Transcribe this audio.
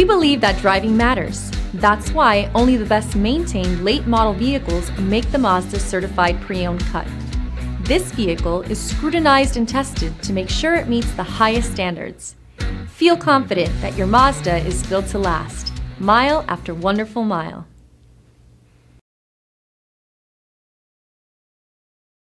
We believe that driving matters. That's why only the best maintained late model vehicles make the Mazda certified pre-owned cut. This vehicle is scrutinized and tested to make sure it meets the highest standards. Feel confident that your Mazda is built to last, mile after wonderful mile.